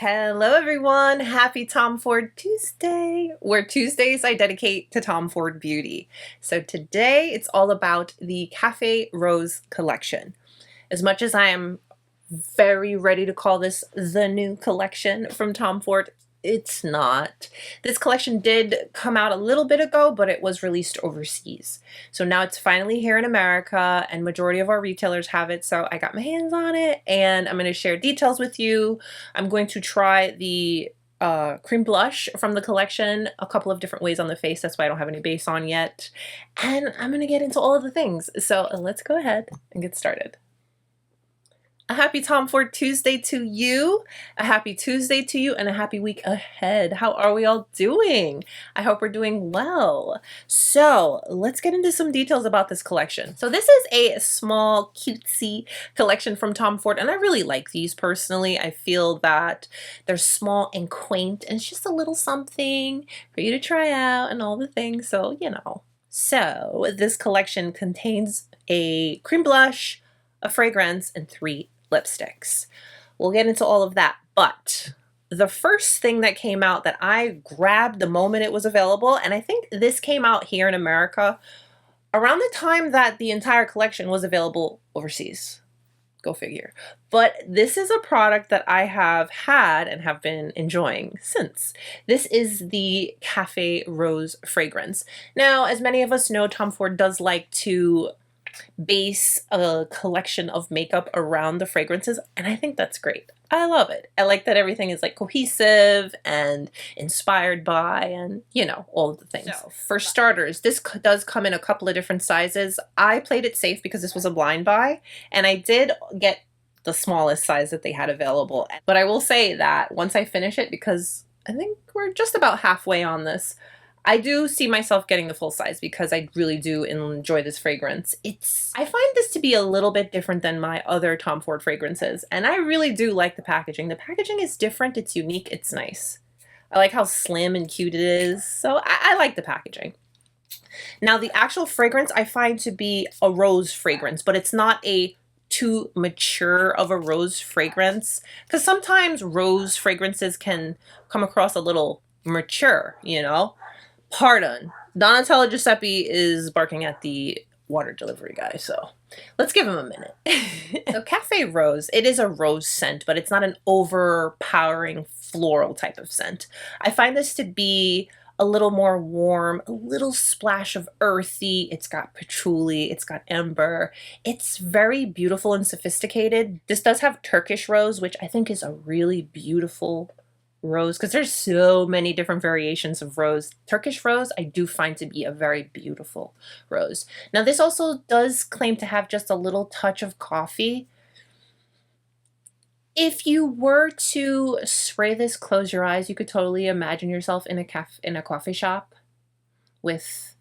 Hello everyone, happy Tom Ford Tuesday, where Tuesdays I dedicate to Tom Ford beauty. So today it's all about the Café Rose Collection. As much as I am very ready to call this the new collection from Tom Ford, it's not. This collection did come out a little bit ago, but it was released overseas. So now it's finally here in America, and majority of our retailers have it, so I got my hands on it, and I'm going to share details with you. I'm going to try the Crème Blush from the collection a couple of different ways on the face. That's why I don't have any base on yet. And I'm going to get into all of the things. So let's go ahead and get started. A happy Tom Ford Tuesday to you, a happy Tuesday to you, and a happy week ahead. How are we all doing? I hope we're doing well. So let's get into some details about this collection. So this is a small cutesy collection from Tom Ford, and I really like these personally. I feel that they're small and quaint, and it's just a little something for you to try out and all the things, so you know. So this collection contains a cream blush, a fragrance, and 3 lipsticks. We'll get into all of that, but the first thing that came out that I grabbed the moment it was available, and I think this came out here in America around the time that the entire collection was available overseas. Go figure. But this is a product that I have had and have been enjoying since. This is the Café Rose fragrance. Now, as many of us know, Tom Ford does like to base a collection of makeup around the fragrances, and I think that's great. I love it. I like that everything is like cohesive and inspired by, and you know, all of the things. So, for starters, this does come in a couple of different sizes. I played it safe because this was a blind buy, and I did get the smallest size that they had available. But I will say that once I finish it, because I think we're just about halfway on this, I do see myself getting the full size because I really do enjoy this fragrance. I find this to be a little bit different than my other Tom Ford fragrances, and I really do like the packaging. The packaging is different, it's unique, it's nice. I like how slim and cute it is, so I like the packaging. Now the actual fragrance I find to be a rose fragrance, but it's not a too mature of a rose fragrance, because sometimes rose fragrances can come across a little mature, you know? Pardon. Donatella Giuseppe is barking at the water delivery guy, so let's give him a minute. So Café Rose, it is a rose scent, but it's not an overpowering floral type of scent. I find this to be a little more warm, a little splash of earthy. It's got patchouli, it's got amber. It's very beautiful and sophisticated. This does have Turkish rose, which I think is a really beautiful rose, because there's so many different variations of rose. Turkish rose I do find to be a very beautiful rose. Now this also does claim to have just a little touch of coffee. If you were to spray this, close your eyes, you could totally imagine yourself in a coffee shop with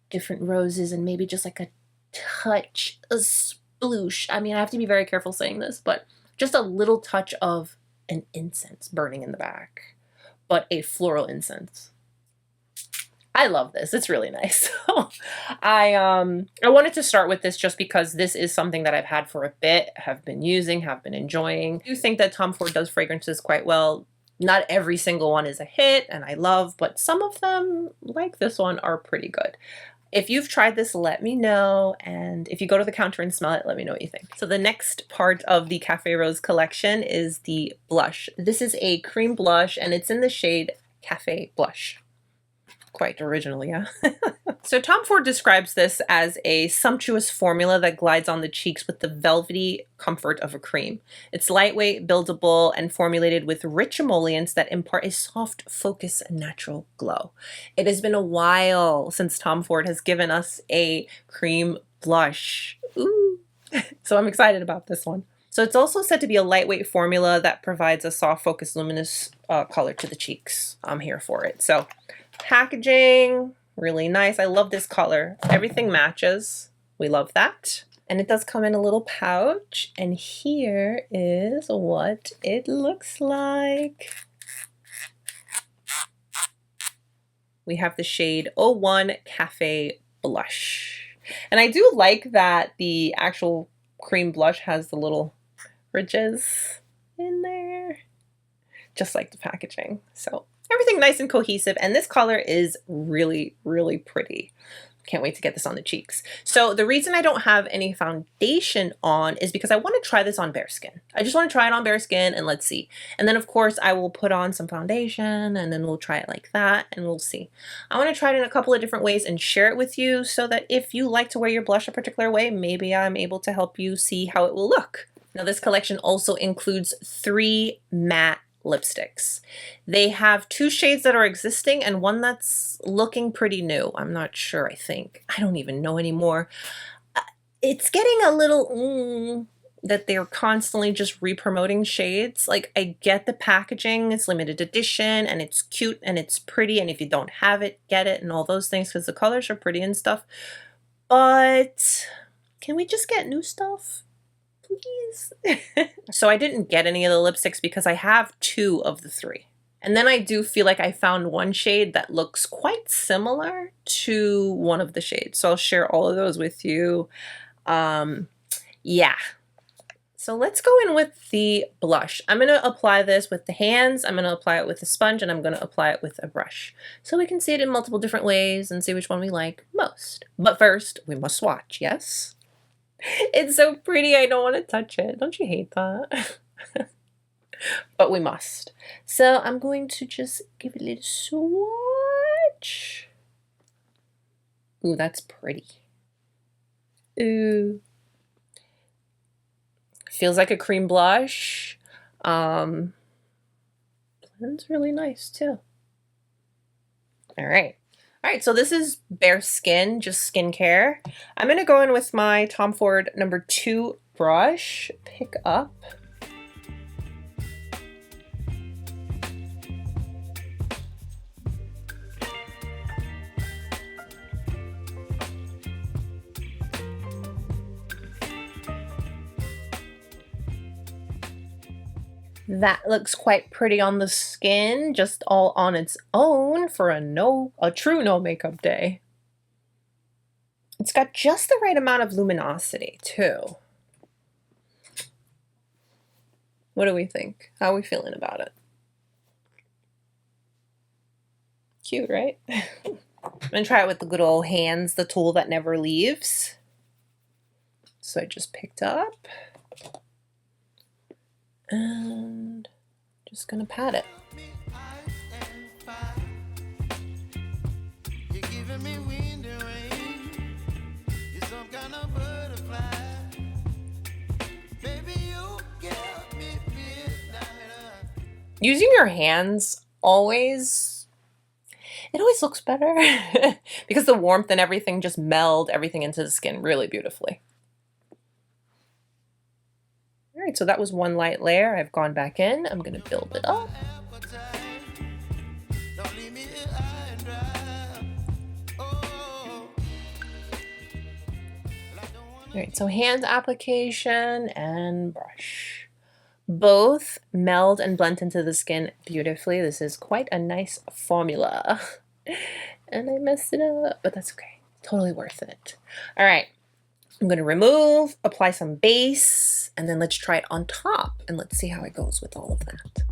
different roses and maybe just like a touch, a sploosh. I mean, I have to be very careful saying this, but just a little touch of an incense burning in the back, but a floral incense. I love this. It's really nice. I wanted to start with this just because this is something that I've had for a bit, have been using, have been enjoying. I do think that Tom Ford does fragrances quite well. Not every single one is a hit, and I love, but some of them, like this one, are pretty good. If you've tried this, let me know, and if you go to the counter and smell it, let me know what you think. So the next part of the Café Rose collection is the blush. This is a cream blush, and it's in the shade Café Blush. Quite original, yeah? So Tom Ford describes this as a sumptuous formula that glides on the cheeks with the velvety comfort of a cream. It's lightweight, buildable, and formulated with rich emollients that impart a soft focus and natural glow. It has been a while since Tom Ford has given us a cream blush. Ooh. So I'm excited about this one. So it's also said to be a lightweight formula that provides a soft, focused, luminous color to the cheeks. I'm here for it. So packaging, really nice. I love this color. Everything matches. We love that. And it does come in a little pouch. And here is what it looks like. We have the shade 01 Café Blush. And I do like that the actual cream blush has the little ridges in there. just like the packaging. So everything nice and cohesive, and this color is really, really pretty. Can't wait to get this on the cheeks. So the reason I don't have any foundation on is because I want to try this on bare skin. I just want to try it on bare skin and let's see. And then of course I will put on some foundation and then we'll try it like that and we'll see. I want to try it in a couple of different ways and share it with you so that if you like to wear your blush a particular way, maybe I'm able to help you see how it will look. Now this collection also includes 3 matte lipsticks. They have 2 shades that are existing and one that's looking pretty new. I'm not sure, I think. I don't even know anymore. It's getting a little that they're constantly just re-promoting shades. Like, I get the packaging, it's limited edition and it's cute and it's pretty, and if you don't have it, get it and all those things because the colors are pretty and stuff. But can we just get new stuff? Please. So I didn't get any of the lipsticks because I have 2 of the 3. And then I do feel like I found one shade that looks quite similar to one of the shades. So I'll share all of those with you. Yeah. So let's go in with the blush. I'm going to apply this with the hands, I'm going to apply it with a sponge, and I'm going to apply it with a brush. So we can see it in multiple different ways and see which one we like most. But first, we must swatch, yes? It's so pretty, I don't want to touch it. Don't you hate that? But we must. So I'm going to just give it a little swatch. Ooh, that's pretty. Ooh. Feels like a cream blush. Blends really nice too. All right. All right, so this is bare skin, just skincare. I'm gonna go in with my Tom Ford #2 brush, pick up. That looks quite pretty on the skin, just all on its own for a true no makeup day. It's got just the right amount of luminosity too. What do we think? How are we feeling about it? Cute, right? I'm gonna try it with the good old hands, the tool that never leaves. So I just picked up. And just gonna pat it. Using your hands always, it always looks better because the warmth and everything just meld everything into the skin really beautifully. All right, so that was one light layer. I've gone back in. I'm going to build it up. All right, so hand application and brush. Both meld and blend into the skin beautifully. This is quite a nice formula. And I messed it up, but that's okay. Totally worth it. All right. I'm going to remove, apply some base, and then let's try it on top and let's see how it goes with all of that.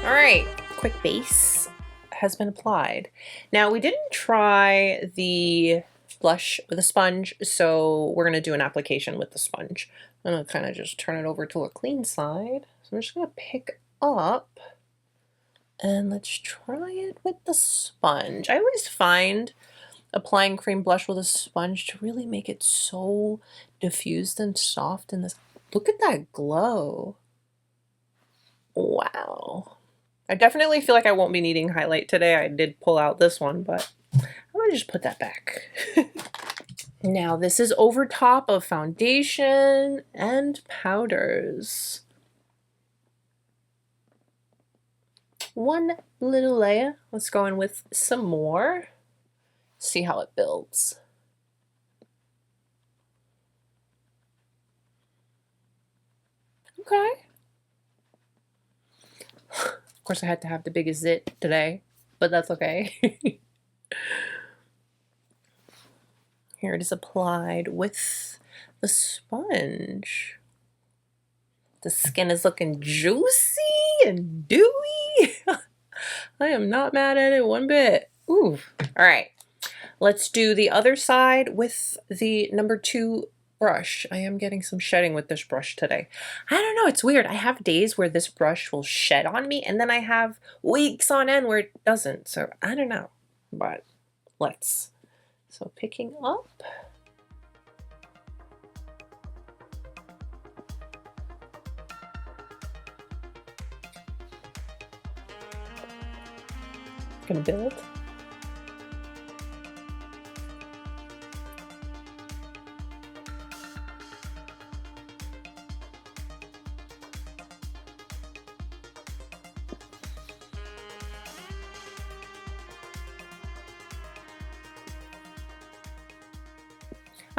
All right, quick base has been applied. Now we didn't try the blush with a sponge, so we're gonna do an application with the sponge. I'm gonna kind of just turn it over to a clean side. So I'm just gonna pick up and let's try it with the sponge. I always find applying cream blush with a sponge to really make it so diffused and soft in this Look at that glow. Wow. I definitely feel like I won't be needing highlight today. I did pull out this one, but I'm gonna just put that back. Now this is over top of foundation and powders. One little layer. Let's go in with some more. See how it builds. Okay. Of course, I had to have the biggest zit today, but that's okay. Here it is applied with the sponge. The skin is looking juicy and dewy. I am not mad at it one bit. Ooh. All right. Let's do the other side with the number 2 brush. I am getting some shedding with this brush today. I don't know, it's weird. I have days where this brush will shed on me, and then I have weeks on end where it doesn't. So I don't know, but let's. So picking up. Gonna build.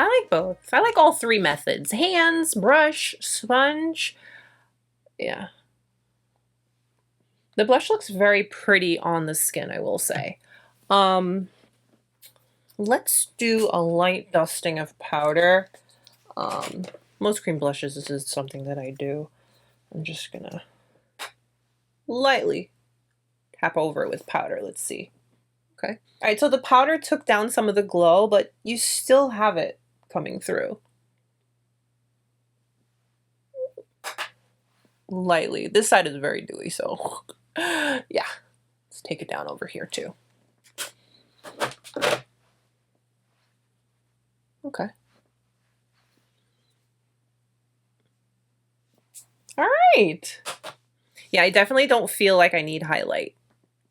I like both. I like all 3 methods. Hands, brush, sponge. Yeah. The blush looks very pretty on the skin, I will say. Let's do a light dusting of powder. Most cream blushes, this is something that I do. I'm just gonna lightly tap over it with powder. Let's see. Okay. All right, so the powder took down some of the glow, but you still have it coming through. Lightly. This side is very dewy, so yeah. Let's take it down over here too. Okay. All right. Yeah, I definitely don't feel like I need highlight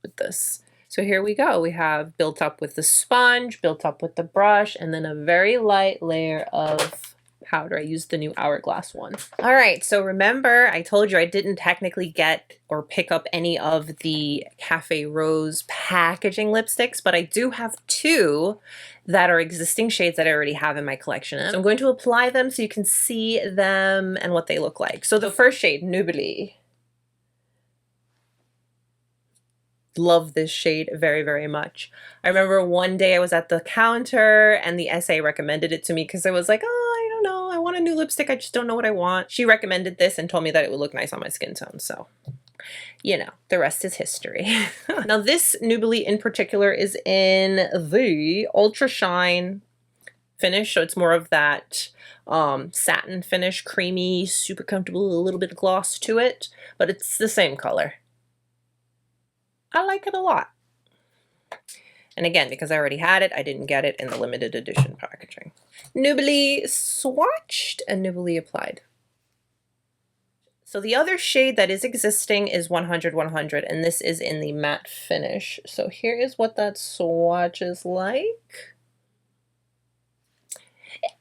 with this. So here we go. We have built up with the sponge, built up with the brush, and then a very light layer of powder. I used the new Hourglass one. All right, so remember I told you I didn't technically get or pick up any of the Café Rose packaging lipsticks, but I do have 2 that are existing shades that I already have in my collection. So I'm going to apply them so you can see them and what they look like. So the first shade, Nubile. Love this shade very, very much. I remember one day I was at the counter and the SA recommended it to me because I was like, oh, I don't know, I want a new lipstick, I just don't know what I want. She recommended this and told me that it would look nice on my skin tone, so you know, the rest is history. Now this Nubile in particular is in the Ultra Shine finish, so it's more of that satin finish, creamy, super comfortable, a little bit of gloss to it, but it's the same color. I like it a lot. And again, because I already had it, I didn't get it in the limited edition packaging. Nubile swatched and Nubile applied. So the other shade that is existing is 100-100, and this is in the matte finish. So here is what that swatch is like.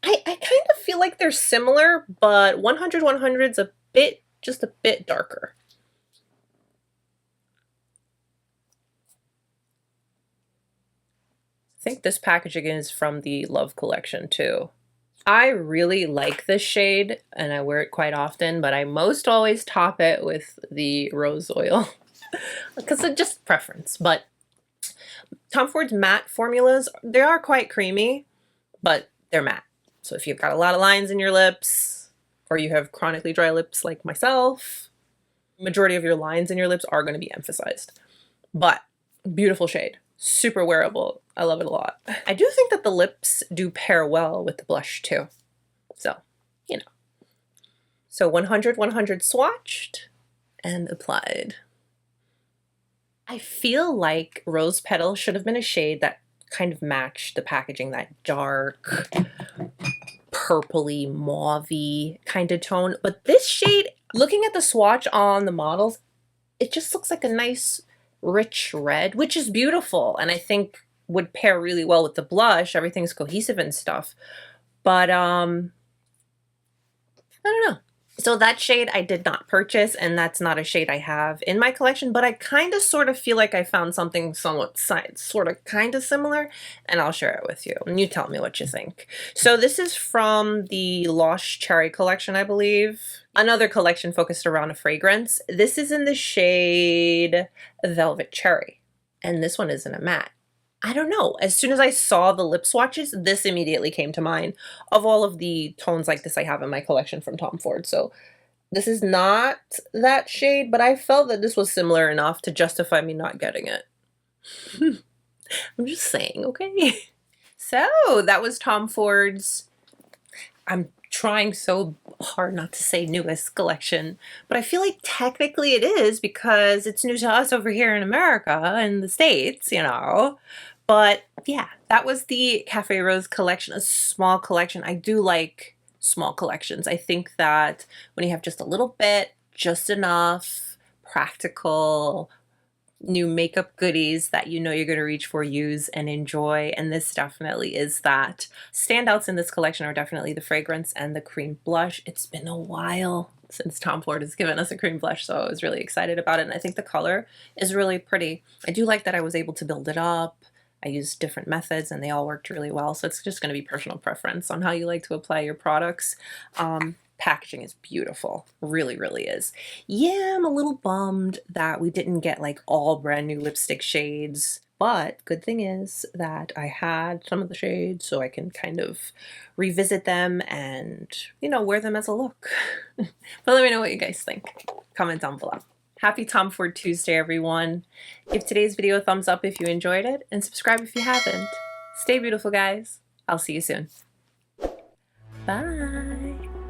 I kind of feel like they're similar, but 100-100 is just a bit darker. I think this packaging is from the Love collection too. I really like this shade and I wear it quite often, but I most always top it with the rose oil because it's just preference. But Tom Ford's matte formulas, they are quite creamy, but they're matte. So if you've got a lot of lines in your lips or you have chronically dry lips like myself, majority of your lines in your lips are going to be emphasized. But beautiful shade. Super wearable. I love it a lot. I do think that the lips do pair well with the blush too. So, you know. So 100-100 swatched and applied. I feel like Rose Petal should have been a shade that kind of matched the packaging, that dark purpley, mauvey kind of tone. But this shade, looking at the swatch on the models, it just looks like a nice rich red, which is beautiful, and I think would pair really well with the blush. Everything's cohesive and stuff. But I don't know. So that shade I did not purchase, and that's not a shade I have in my collection, but I kind of sort of feel like I found something somewhat sort of kind of similar, and I'll share it with you, and you tell me what you think. So this is from the Lost Cherry collection, I believe. Another collection focused around a fragrance. This is in the shade Velvet Cherry, and this one is in a matte. I don't know. As soon as I saw the lip swatches, this immediately came to mind of all of the tones like this I have in my collection from Tom Ford. So this is not that shade, but I felt that this was similar enough to justify me not getting it. I'm just saying, okay? So that was Tom Ford's, I'm trying so hard not to say newest collection, but I feel like technically it is because it's new to us over here in America, in the States, you know. But yeah, that was the Café Rose collection, a small collection. I do like small collections. I think that when you have just a little bit, just enough, practical, new makeup goodies that you know you're going to reach for, use, and enjoy, and this definitely is that. Standouts in this collection are definitely the fragrance and the cream blush. It's been a while since Tom Ford has given us a cream blush, so I was really excited about it, and I think the color is really pretty. I do like that I was able to build it up. I used different methods and they all worked really well, so it's just going to be personal preference on how you like to apply your products. Packaging is beautiful, really, really is. Yeah, I'm a little bummed that we didn't get like all brand new lipstick shades, but good thing is that I had some of the shades so I can kind of revisit them and, you know, wear them as a look. But let me know what you guys think. Comment down below. Happy Tom Ford Tuesday, everyone. Give today's video a thumbs up if you enjoyed it, and subscribe if you haven't. Stay beautiful, guys. I'll see you soon. Bye.